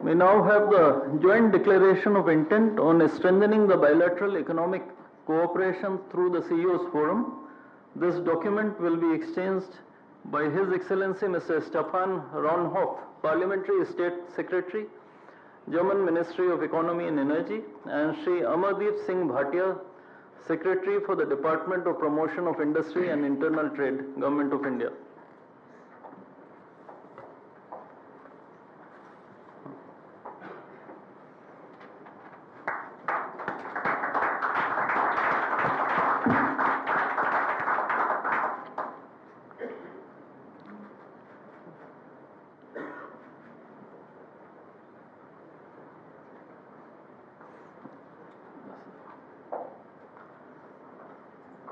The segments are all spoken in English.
We now have the joint declaration of intent on strengthening the bilateral economic cooperation through the CEO's forum. This document will be exchanged by His Excellency Mr. Stefan Raunhoff, Parliamentary State Secretary, German Ministry of Economy and Energy, and Shri Amardeep Singh Bhatia, Secretary for the Department of Promotion of Industry and Internal Trade, Government of India.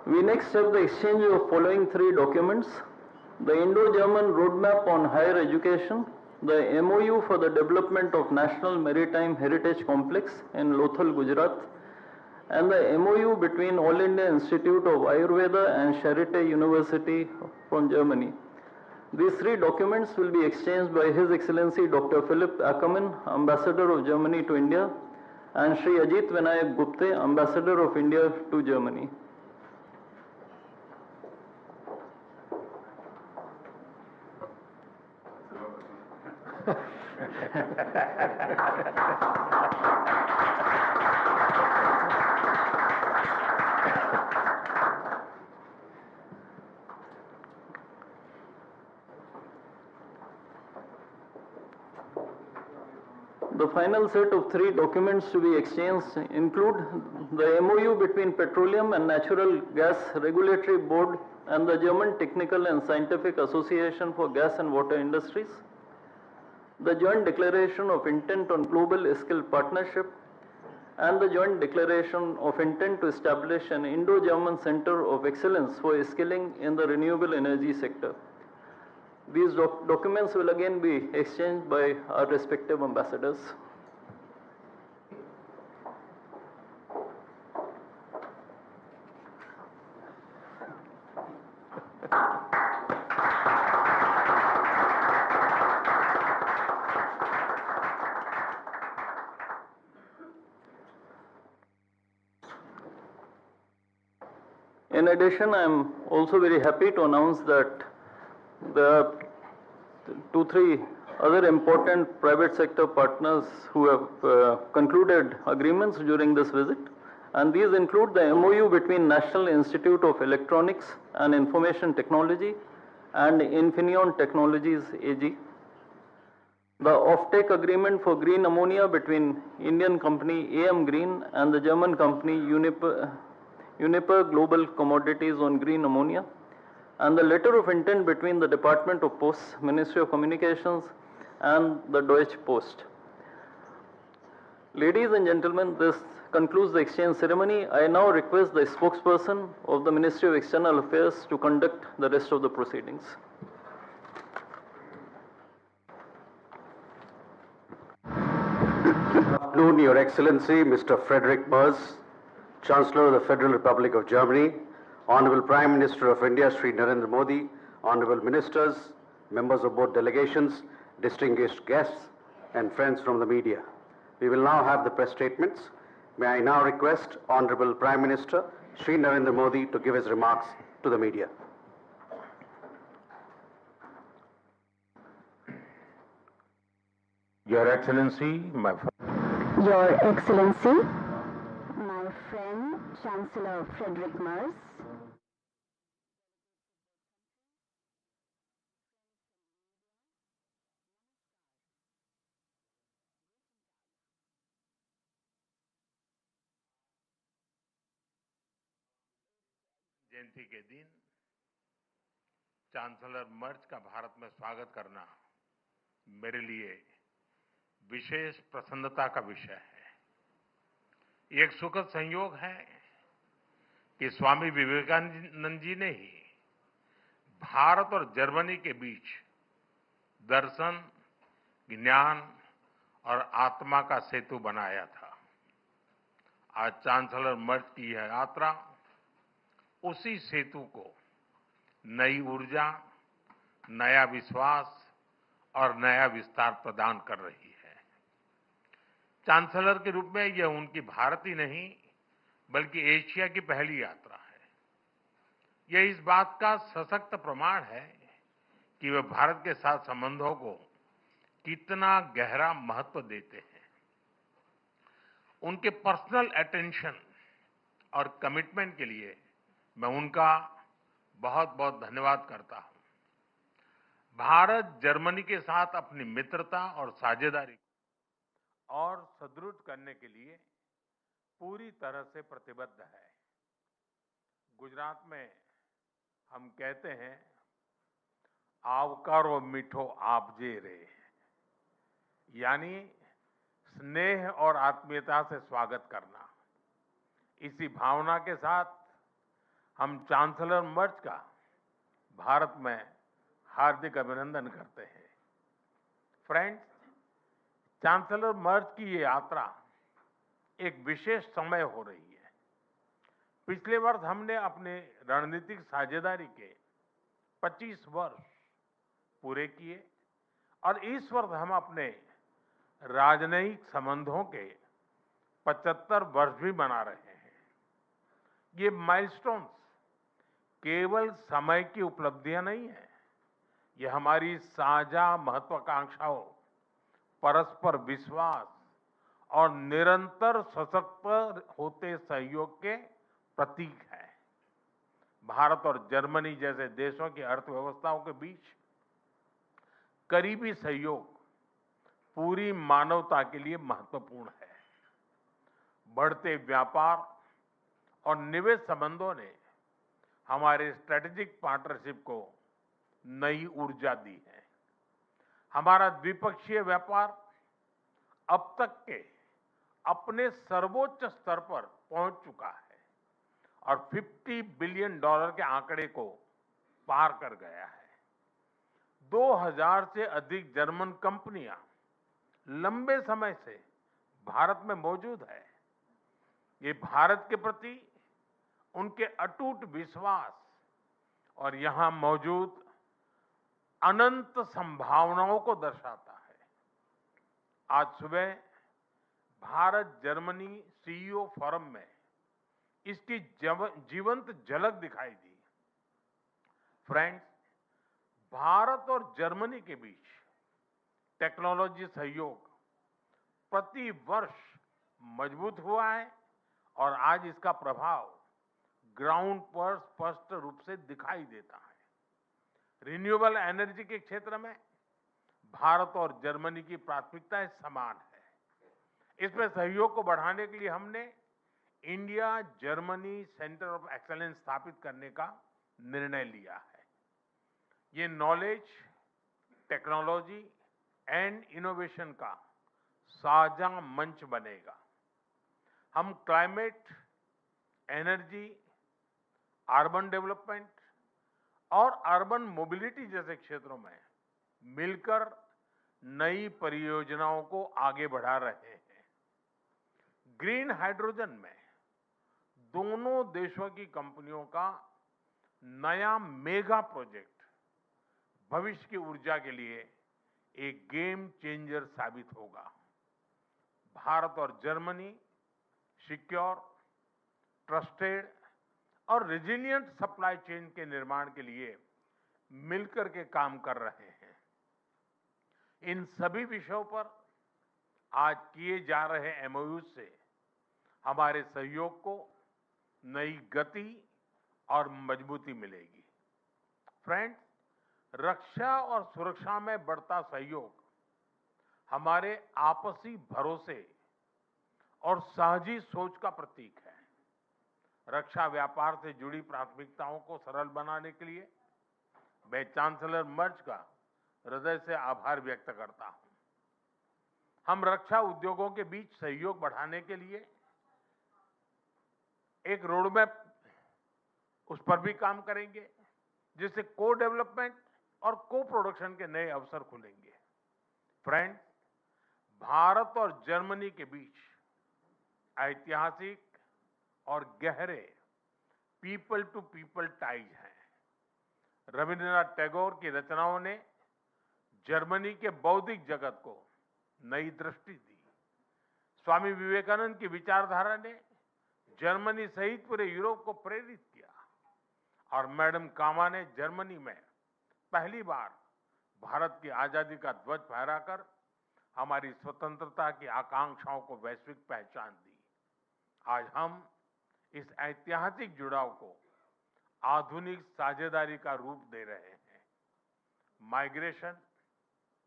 We next have the exchange of following three documents: the Indo-German Roadmap on Higher Education, the MOU for the Development of National Maritime Heritage Complex in Lothal, Gujarat, and the MOU between All India Institute of Ayurveda and Charité University from Germany. These three documents will be exchanged by His Excellency Dr. Philip Ackermann, Ambassador of Germany to India, and Shri Ajit Vinayak Gupte, Ambassador of India to Germany. The final set of three documents to be exchanged include the MOU between Petroleum and Natural Gas Regulatory Board and the German Technical and Scientific Association for Gas and Water Industries, the Joint Declaration of Intent on Global Skill Partnership, and the Joint Declaration of Intent to establish an Indo-German Center of Excellence for skilling in the renewable energy sector. These documents will again be exchanged by our respective ambassadors. In addition, I am also very happy to announce that there are 2-3 other important private sector partners who have concluded agreements during this visit, and these include the MOU between National Institute of Electronics and Information Technology and Infineon Technologies AG, the offtake agreement for green ammonia between Indian company AM Green and the German company Uniper Global Commodities on green ammonia, and the letter of intent between the Department of Posts, Ministry of Communications, and the Deutsche Post. Ladies and gentlemen, this concludes the exchange ceremony. I now request the spokesperson of the Ministry of External Affairs to conduct the rest of the proceedings. Good afternoon, Your Excellency, Mr. Frederick Merz, Chancellor of the Federal Republic of Germany, Honorable Prime Minister of India, Shri Narendra Modi, Honorable Ministers, members of both delegations, distinguished guests, and friends from the media. We will now have the press statements. May I now request Honorable Prime Minister, Shri Narendra Modi, to give his remarks to the media. Your Excellency, Your Excellency, my friend Chancellor Frederick Merz, जयंती के दिन chancellor मर्ज का भारत में स्वागत करना मेरे लिए विशेष प्रसन्नता का विषय है। ये एक सुखद संयोग है कि स्वामी विवेकानंद जी ने ही भारत और जर्मनी के बीच दर्शन, ज्ञान और आत्मा का सेतु बनाया था। आज चांसलर मर्ज की यह यात्रा उसी सेतु को नई ऊर्जा, नया विश्वास और नया विस्तार प्रदान कर रही है। चांसलर के रूप में यह उनकी भारत ही नहीं बल्कि एशिया की पहली यात्रा है। यह इस बात का सशक्त प्रमाण है कि वे भारत के साथ संबंधों को कितना गहरा महत्व देते हैं। उनके पर्सनल अटेंशन और कमिटमेंट के लिए मैं उनका बहुत बहुत धन्यवाद करता हूं। भारत जर्मनी के साथ अपनी मित्रता और साझेदारी और सुदृढ़ करने के लिए पूरी तरह से प्रतिबद्ध है। गुजरात में हम कहते हैं, आवकारो मीठो आपजे रे, यानी स्नेह और आत्मीयता से स्वागत करना। इसी भावना के साथ हम चांसलर मर्ज का भारत में हार्दिक अभिनंदन करते हैं। फ्रेंड्स, चांसलर मर्ज की ये यात्रा एक विशेष समय हो रही है। पिछले वर्ष हमने अपने रणनीतिक साझेदारी के 25 वर्ष पूरे किए और इस वर्ष हम अपने राजनयिक संबंधों के 75 वर्ष भी मना रहे हैं। ये माइलस्टोन्स केवल समय की उपलब्धियां नहीं है, ये हमारी साझा महत्वाकांक्षाओं, परस्पर विश्वास और निरंतर सशक्त होते सहयोग के प्रतीक है। भारत और जर्मनी जैसे देशों की अर्थव्यवस्थाओं के बीच करीबी सहयोग पूरी मानवता के लिए महत्वपूर्ण है। बढ़ते व्यापार और निवेश संबंधों ने हमारे स्ट्रेटेजिक पार्टनरशिप को नई ऊर्जा दी है। हमारा द्विपक्षीय व्यापार अब तक के अपने सर्वोच्च स्तर पर पहुंच चुका है और $50 बिलियन के आंकड़े को पार कर गया है। 2000 से अधिक जर्मन कंपनियां लंबे समय से भारत में मौजूद है। ये भारत के प्रति उनके अटूट विश्वास और यहां मौजूद अनंत संभावनाओं को दर्शाता है। आज सुबह भारत जर्मनी सीईओ फोरम में इसकी जीवंत झलक दिखाई दी। फ्रेंड्स, भारत और जर्मनी के बीच टेक्नोलॉजी सहयोग प्रति वर्ष मजबूत हुआ है और आज इसका प्रभाव ग्राउंड पर स्पष्ट रूप से दिखाई देता है। रिन्यूएबल एनर्जी के क्षेत्र में भारत और जर्मनी की प्राथमिकताएं समान है। इसमें सहयोग को बढ़ाने के लिए हमने India Germany centre of excellence स्थापित करने का निर्णय लिया है। ये नॉलेज, टेक्नोलॉजी एंड इनोवेशन का साझा मंच बनेगा। हम क्लाइमेट, एनर्जी, अर्बन डेवलपमेंट और अर्बन मोबिलिटी जैसे क्षेत्रों में मिलकर नई परियोजनाओं को आगे बढ़ा रहे हैं। ग्रीन हाइड्रोजन में दोनों देशों की कंपनियों का नया मेगा प्रोजेक्ट भविष्य की ऊर्जा के लिए एक गेम चेंजर साबित होगा। भारत और जर्मनी सिक्योर, ट्रस्टेड और रेजिलिएंट सप्लाई चेन के निर्माण के लिए मिलकर के काम कर रहे हैं। इन सभी विषयों पर आज किए जा रहे एमओयू से हमारे सहयोग को नई गति और मजबूती मिलेगी। फ्रेंड्स, रक्षा और सुरक्षा में बढ़ता सहयोग हमारे आपसी भरोसे और साझी सोच का प्रतीक है। रक्षा व्यापार से जुड़ी प्राथमिकताओं को सरल बनाने के लिए मैं चांसलर मर्ज का हृदय से आभार व्यक्त करता हूं। हम रक्षा उद्योगों के बीच सहयोग बढ़ाने के लिए एक रोडमैप, उस पर भी काम करेंगे, जिससे को डेवलपमेंट और को प्रोडक्शन के नए अवसर खुलेंगे। फ्रेंड्स, भारत और जर्मनी के बीच ऐतिहासिक और गहरे पीपल टू पीपल टाइज हैं। रविंद्रनाथ टैगोर की रचनाओं ने जर्मनी के बौद्धिक जगत को नई दृष्टि दी। स्वामी विवेकानंद की विचारधारा ने जर्मनी सहित पूरे यूरोप को प्रेरित किया और मैडम कामा ने जर्मनी में पहली बार भारत की आजादी का ध्वज फहराकर हमारी स्वतंत्रता की आकांक्षाओं को वैश्विक पहचान दी। आज हम इस ऐतिहासिक जुड़ाव को आधुनिक साझेदारी का रूप दे रहे हैं। माइग्रेशन,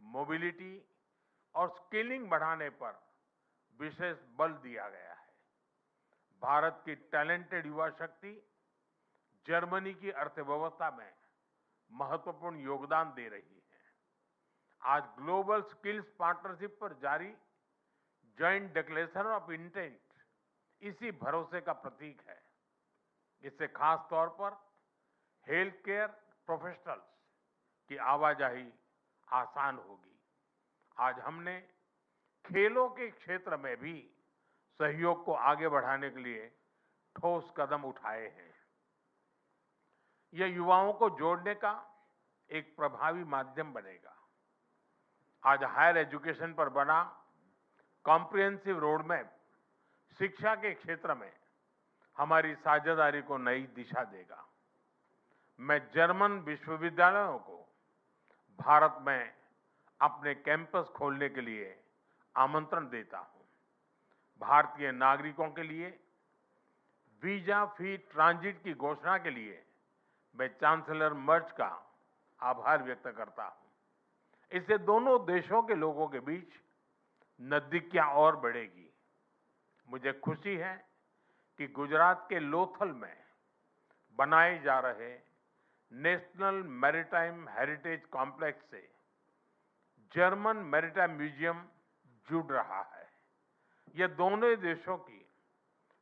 मोबिलिटी और स्किलिंग बढ़ाने पर विशेष बल दिया गया है। भारत की टैलेंटेड युवा शक्ति जर्मनी की अर्थव्यवस्था में महत्वपूर्ण योगदान दे रही है। आज ग्लोबल स्किल्स पार्टनरशिप पर जारी जॉइंट डिक्लेरेशन ऑफ इंटेंट इसी भरोसे का प्रतीक है। इससे खास तौर पर हेल्थ केयर प्रोफेशनल्स की आवाजाही आसान होगी। आज हमने खेलों के क्षेत्र में भी सहयोग को आगे बढ़ाने के लिए ठोस कदम उठाए हैं। यह युवाओं को जोड़ने का एक प्रभावी माध्यम बनेगा। आज हायर एजुकेशन पर बना कॉम्प्रिहेंसिव रोड मैप शिक्षा के क्षेत्र में हमारी साझेदारी को नई दिशा देगा। मैं जर्मन विश्वविद्यालयों को भारत में अपने कैंपस खोलने के लिए आमंत्रण देता हूं। भारतीय नागरिकों के लिए वीजा फ्री ट्रांजिट की घोषणा के लिए मैं चांसलर मर्ज का आभार व्यक्त करता हूं। इससे दोनों देशों के लोगों के बीच नजदीकियां और बढ़ेगी। मुझे खुशी है कि गुजरात के लोथल में बनाए जा रहे नेशनल मैरीटाइम हेरिटेज कॉम्प्लेक्स से जर्मन मैरीटाइम म्यूजियम जुड़ रहा है। यह दोनों देशों की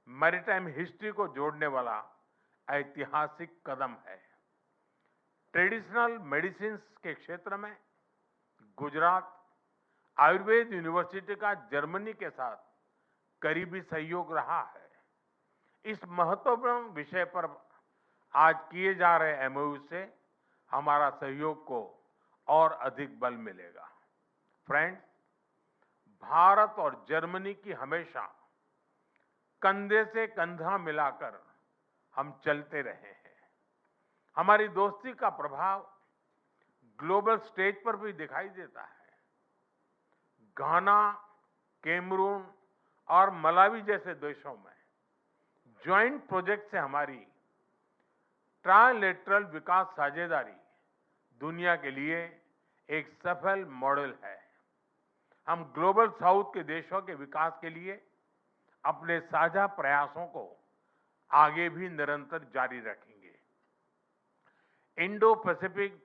मैरीटाइम हिस्ट्री को जोड़ने वाला ऐतिहासिक कदम है। ट्रेडिशनल मेडिसिन के क्षेत्र में गुजरात आयुर्वेद यूनिवर्सिटी का जर्मनी के साथ करीबी सहयोग रहा है। इस महत्वपूर्ण विषय पर आज किए जा रहे एमओयू से हमारा सहयोग को और अधिक बल मिलेगा। फ्रेंड्स, भारत और जर्मनी की हमेशा कंधे से कंधा मिलाकर हम चलते रहे हैं। हमारी दोस्ती का प्रभाव ग्लोबल स्टेज पर भी दिखाई देता है। घाना, कैमरून और मलावी जैसे देशों में ज्वाइंट प्रोजेक्ट से हमारी ट्राइलेटरल विकास साझेदारी दुनिया के लिए एक सफल मॉडल है। हम ग्लोबल साउथ के देशों के विकास के लिए अपने साझा प्रयासों को आगे भी निरंतर जारी रखेंगे। इंडो पैसिफिक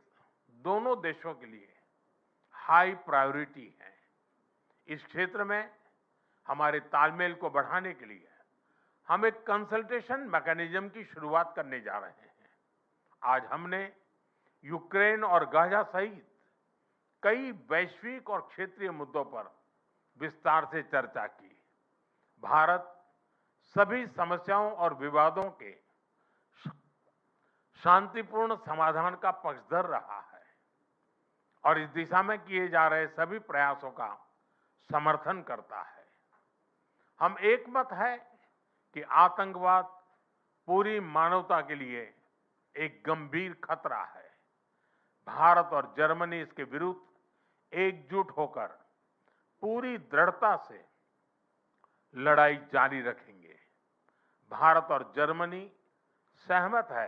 दोनों देशों के लिए हाई प्रायोरिटी है। इस क्षेत्र में हमारे तालमेल को बढ़ाने के लिए हम एक कंसल्टेशन मैकेनिज्म की शुरुआत करने जा रहे हैं। आज हमने यूक्रेन और गाजा सहित कई वैश्विक और क्षेत्रीय मुद्दों पर विस्तार से चर्चा की। भारत सभी समस्याओं और विवादों के शांतिपूर्ण समाधान का पक्षधर रहा है और इस दिशा में किए जा रहे सभी प्रयासों का समर्थन करता है। हम एक मत है कि आतंकवाद पूरी मानवता के लिए एक गंभीर खतरा है। भारत और जर्मनी इसके विरुद्ध एकजुट होकर पूरी दृढ़ता से लड़ाई जारी रखेंगे। भारत और जर्मनी सहमत है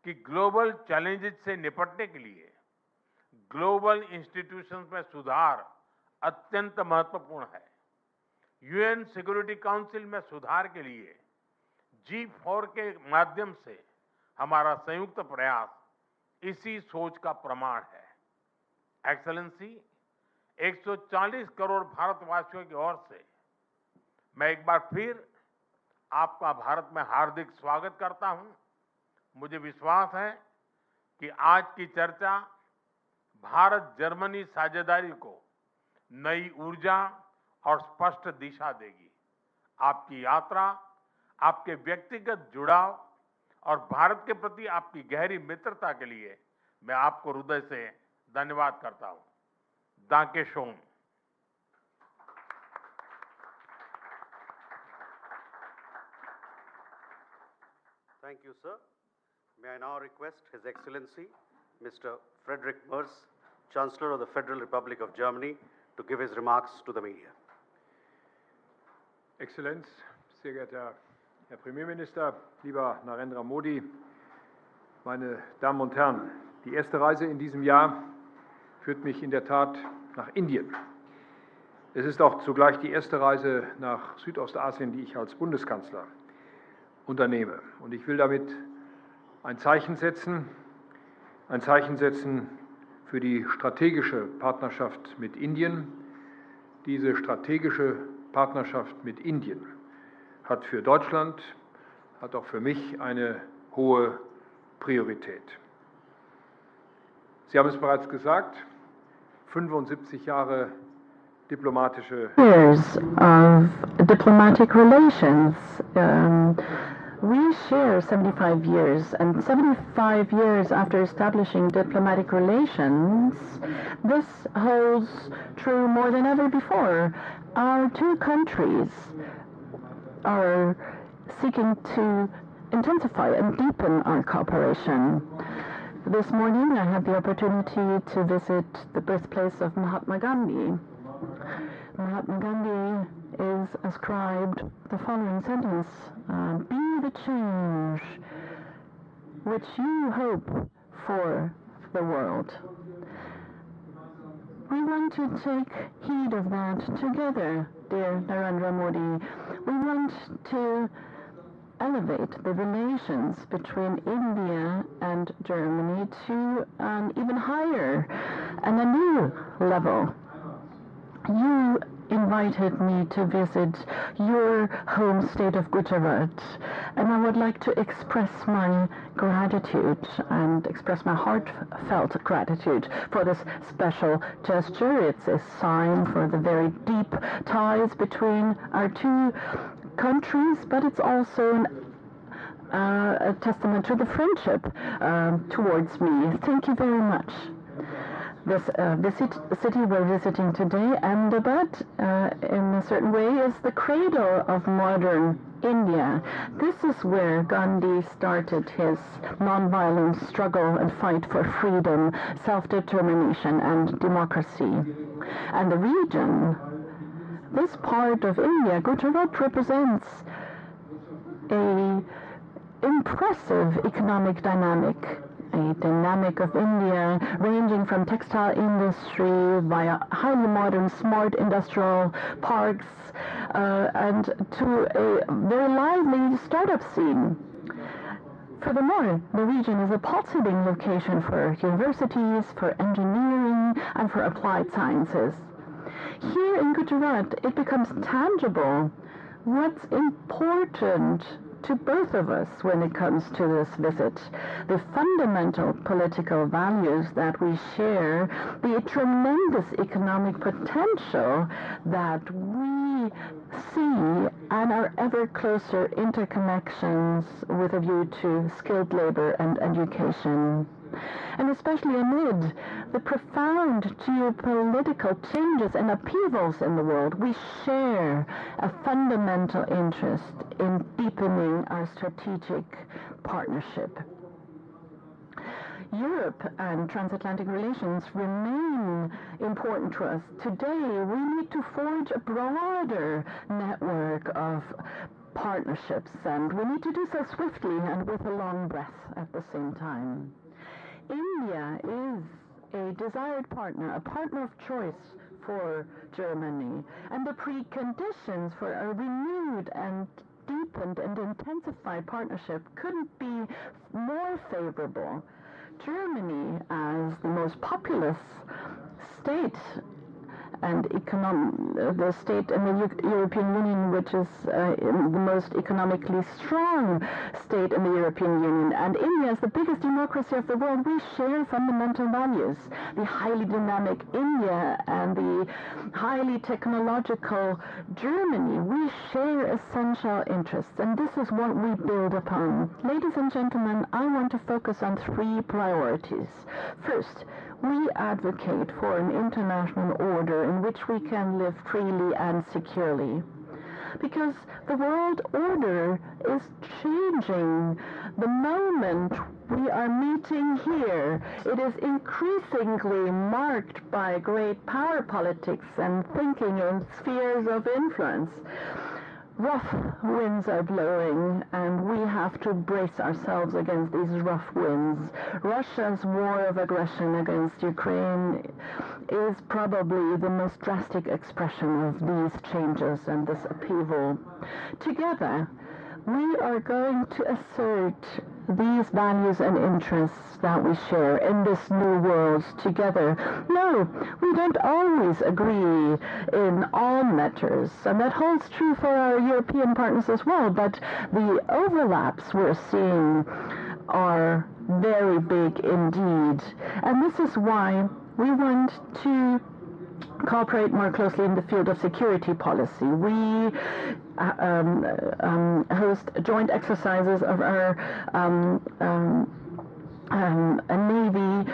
कि ग्लोबल चैलेंजेस से निपटने के लिए ग्लोबल इंस्टीट्यूशंस में सुधार अत्यंत महत्वपूर्ण है। यूएन सिक्योरिटी काउंसिल में सुधार के लिए G4 के माध्यम से हमारा संयुक्त प्रयास इसी सोच का प्रमाण है। एक्सेलेंसी, 140 करोड़ भारतवासियों की ओर से मैं एक बार फिर आपका भारत में हार्दिक स्वागत करता हूं। मुझे विश्वास है कि आज की चर्चा भारत जर्मनी साझेदारी को नई ऊर्जा और स्पष्ट दिशा देगी। आपकी यात्रा, आपके व्यक्तिगत जुड़ाव और भारत के प्रति आपकी गहरी मित्रता के लिए मैं आपको हृदय से धन्यवाद करता हूं। दांके shown. Thank you, sir. May I now request His Excellency, Mr. Frederick Merz, Chancellor of the Federal Republic of Germany, to give his remarks to the media. Exzellenz, sehr geehrter Herr Premierminister, lieber Narendra Modi, meine Damen und Herren, die erste Reise in diesem Jahr führt mich in der Tat nach Indien. Es ist auch zugleich die erste Reise nach Südostasien, die ich als Bundeskanzler unternehme. Und ich will damit ein Zeichen setzen für die strategische Partnerschaft mit Indien. Diese strategische Partnerschaft mit Indien hat für Deutschland, hat auch für mich eine hohe Priorität. Sie haben es bereits gesagt, 75 Jahre diplomatische Years of diplomatic relations. We share 75 years, and 75 years after establishing diplomatic relations, this holds true more than ever before. Our two countries are seeking to intensify and deepen our cooperation. This morning I had the opportunity to visit the birthplace of Mahatma Gandhi. Mahatma Gandhi is ascribed the following sentence, be the change which you hope for the world. We want to take heed of that together, dear Narendra Modi. We want to elevate the relations between India and Germany to an even higher and a new level. You invited me to visit your home state of Gujarat, and I would like to express my gratitude and express my heartfelt gratitude for this special gesture. It's a sign for the very deep ties between our two countries, but it's also a testament to the friendship towards me. Thank you very much. This city we're visiting today, Ahmedabad, in a certain way, is the cradle of modern India. This is where Gandhi started his nonviolent struggle and fight for freedom, self-determination, and democracy. And the region, this part of India, Gujarat, represents a impressive economic dynamic. A dynamic of India ranging from textile industry via highly modern smart industrial parks and to a very lively startup scene. Furthermore, the region is a pulsating location for universities, for engineering, and for applied sciences. Here in Gujarat, it becomes tangible what's important to both of us when it comes to this visit. The fundamental political values that we share, the tremendous economic potential that we see, and our ever closer interconnections with a view to skilled labor and education. And especially amid the profound geopolitical changes and upheavals in the world, we share a fundamental interest in deepening our strategic partnership. Europe and transatlantic relations remain important to us. Today, we need to forge a broader network of partnerships, and we need to do so swiftly and with a long breath at the same time. India is a desired partner, a partner of choice for Germany, and the preconditions for a renewed and deepened and intensified partnership couldn't be more favorable. Germany, as the most populous state and the state in the European Union, which is the most economically strong state in the European Union, and India is the biggest democracy of the world, we share fundamental values. The highly dynamic India and the highly technological Germany, we share essential interests, and this is what we build upon. Ladies and gentlemen, I want to focus on three priorities. First, we advocate for an international order in which we can live freely and securely. because the world order is changing. The moment we are meeting here, it is increasingly marked by great power politics and thinking in spheres of influence. Rough winds are blowing, and we have to brace ourselves against these rough winds. Russia's war of aggression against Ukraine is probably the most drastic expression of these changes and this upheaval. Together, we are going to assert these values and interests that we share in this new world together. No, we don't always agree in all matters, and that holds true for our European partners as well, but the overlaps we're seeing are very big indeed. And this is why we want to cooperate more closely in the field of security policy. We host joint exercises of our Navy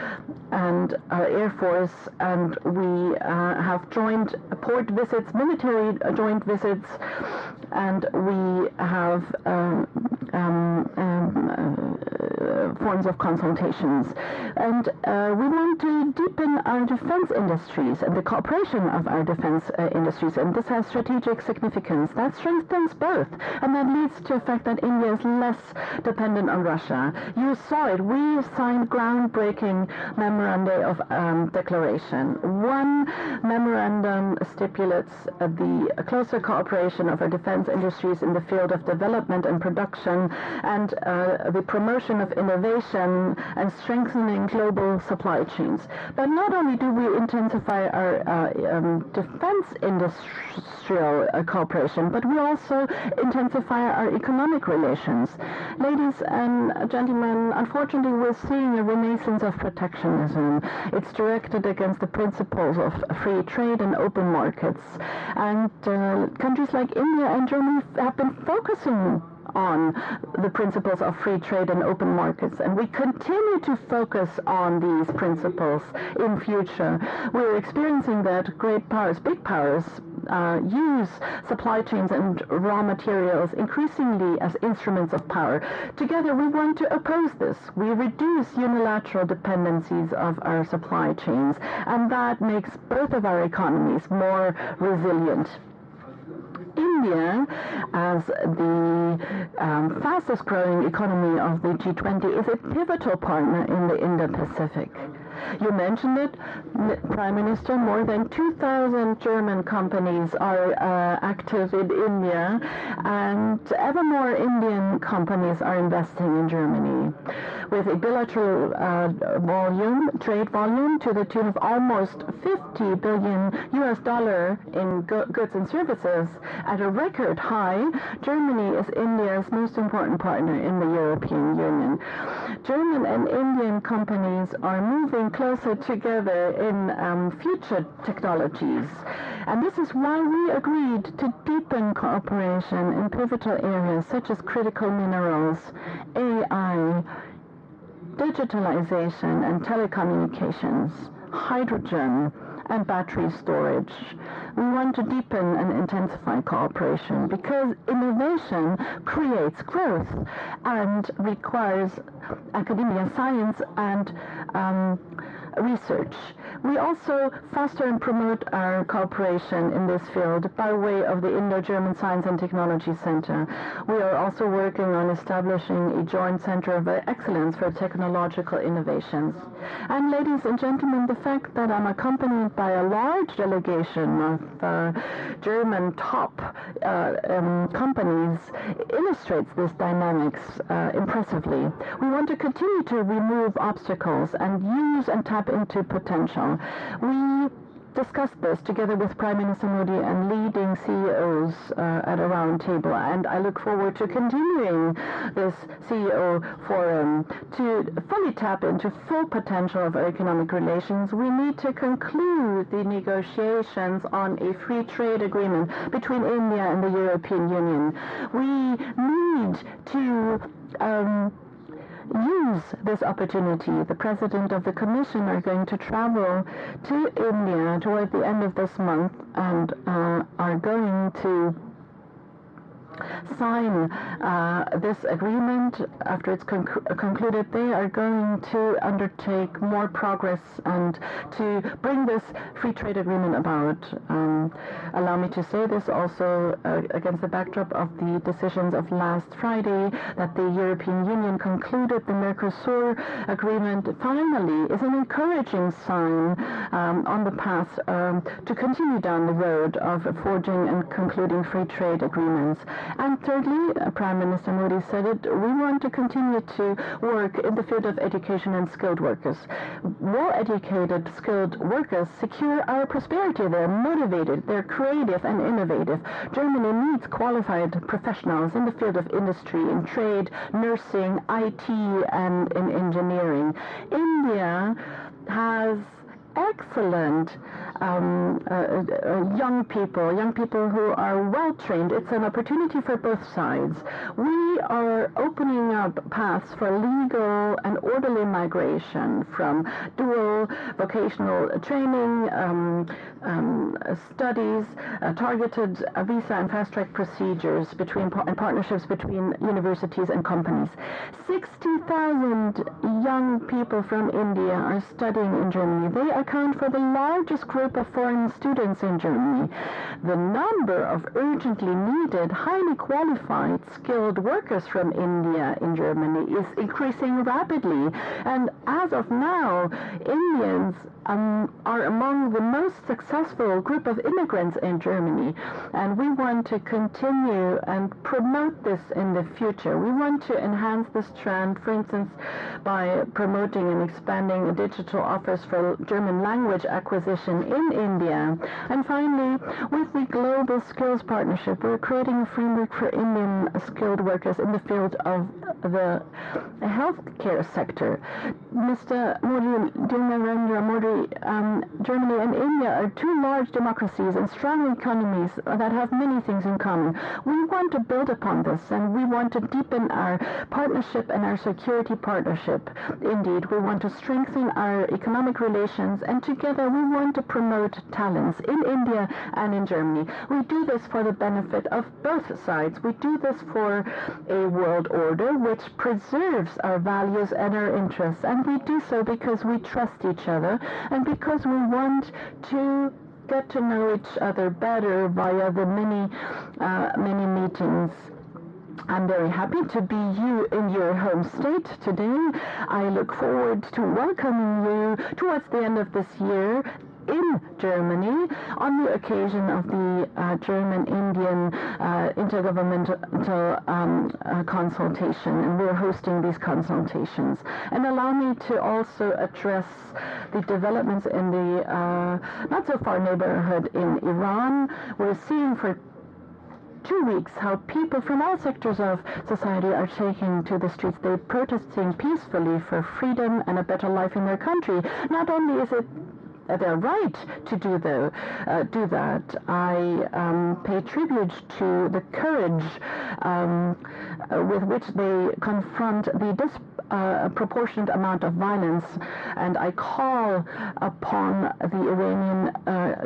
and our Air Force, and we have joint port visits, military joint visits, and we have forms of consultations. And we want to deepen our defense industries and the cooperation of our defense industries, and this has strategic significance. That strengthens both, and that leads to the fact that India is less dependent on Russia. You saw it. We signed groundbreaking memoranda of declaration. One memorandum stipulates the closer cooperation of our defense industries in the field of development and production, and the promotion of innovation and strengthening global supply chains. But not only do we intensify our defense industrial cooperation, but we also intensify our economic relations. Ladies and gentlemen, unfortunately, we're seeing a renaissance of protectionism. It's directed against the principles of free trade and open markets. And countries like India and Germany have been focusing on the principles of free trade and open markets, and we continue to focus on these principles in future. We're experiencing that great powers, big powers, use supply chains and raw materials increasingly as instruments of power. Together, we want to oppose this. We reduce unilateral dependencies of our supply chains, and that makes both of our economies more resilient. India, as the fastest growing economy of the G20, is a pivotal partner in the Indo-Pacific. You mentioned it, Prime Minister, more than 2,000 German companies are active in India, and ever more Indian companies are investing in Germany, with a bilateral trade volume to the tune of almost $50 billion in goods and services. At a record high, Germany is India's most important partner in the European Union. German and Indian companies are moving closer together in future technologies. And this is why we agreed to deepen cooperation in pivotal areas such as critical minerals, AI, digitalization and telecommunications, hydrogen, and battery storage. We want to deepen and intensify cooperation because innovation creates growth and requires academia, science, and research. We also foster and promote our cooperation in this field by way of the Indo-German Science and Technology Center. We are also working on establishing a joint center of excellence for technological innovations. And ladies and gentlemen, the fact that I'm accompanied by a large delegation of German top companies illustrates this dynamics impressively. We want to continue to remove obstacles and use and tap into potential. We discussed this together with Prime Minister Modi and leading CEOs at a round table, and I look forward to continuing this CEO forum. To fully tap into full potential of our economic relations, we need to conclude the negotiations on a free trade agreement between India and the European Union. We need to use this opportunity. The President of the Commission are going to travel to India toward the end of this month and are going to sign this agreement, after it's concluded, they are going to undertake more progress and to bring this free trade agreement about. Allow me to say this also against the backdrop of the decisions of last Friday that the European Union concluded the Mercosur agreement finally is an encouraging sign on the path to continue down the road of forging and concluding free trade agreements. And thirdly, Prime Minister Modi said it, we want to continue to work in the field of education and skilled workers. Well-educated, skilled workers secure our prosperity. They're motivated, they're creative and innovative. Germany needs qualified professionals in the field of industry, in trade, nursing, IT, and in engineering. India has excellent young people who are well trained. It's an opportunity for both sides. We are opening up paths for legal and orderly migration from dual vocational training, studies, targeted visa and fast-track procedures and partnerships between universities and companies. 60,000 young people from India are studying in Germany. They account for the largest group of foreign students in Germany. The number of urgently needed, highly qualified, skilled workers from India in Germany is increasing rapidly. And as of now, Indians are among the most successful group of immigrants in Germany. And we want to continue and promote this in the future. We want to enhance this trend, for instance, by promoting and expanding a digital office for German language acquisition in India. And finally, with the Global Skills Partnership, we're creating a framework for Indian skilled workers in the field of the healthcare sector. Mr. Modi, Narendra Modi, Germany and India are two large democracies and strong economies that have many things in common. We want to build upon this, and we want to deepen our partnership and our security partnership. Indeed, we want to strengthen our economic relations, and together we want to promote talents in India and in Germany. We do this for the benefit of both sides. We do this for a world order which preserves our values and our interests, and we do so because we trust each other and because we want to get to know each other better via the many meetings. I'm very happy to be you in your home state today. I look forward to welcoming you towards the end of this year in Germany on the occasion of the German-Indian intergovernmental consultation, and we're hosting these consultations. And allow me to also address the developments in the not-so-far neighborhood in Iran. We're seeing for 2 weeks how people from all sectors of society are taking to the streets. They're protesting peacefully for freedom and a better life in their country. Not only is it their right to do that, I pay tribute to the courage with which they confront the disproportionate amount of violence, and I call upon the Iranian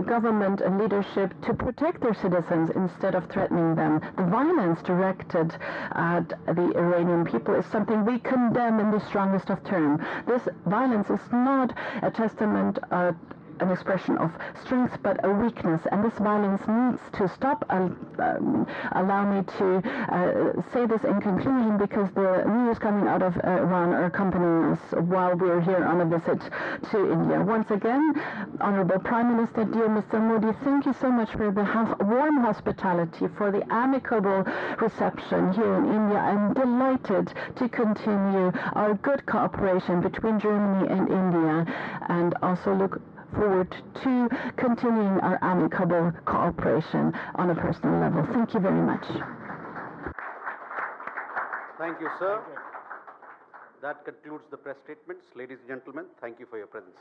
government and leadership to protect their citizens instead of threatening them. The violence directed at the Iranian people is something we condemn in the strongest of terms. This violence is not a testament an expression of strength, but a weakness, and this violence needs to stop. Allow me to say this in conclusion, because the news coming out of Iran are accompanying us while we're here on a visit to India. Once again, Honorable Prime Minister, dear Mr. Modi, thank you so much for the warm hospitality, for the amicable reception here in India. I'm delighted to continue our good cooperation between Germany and India, and also look forward to continuing our amicable cooperation on a personal level. Thank you very much. Thank you, sir. That concludes the press statements. Ladies and gentlemen, thank you for your presence.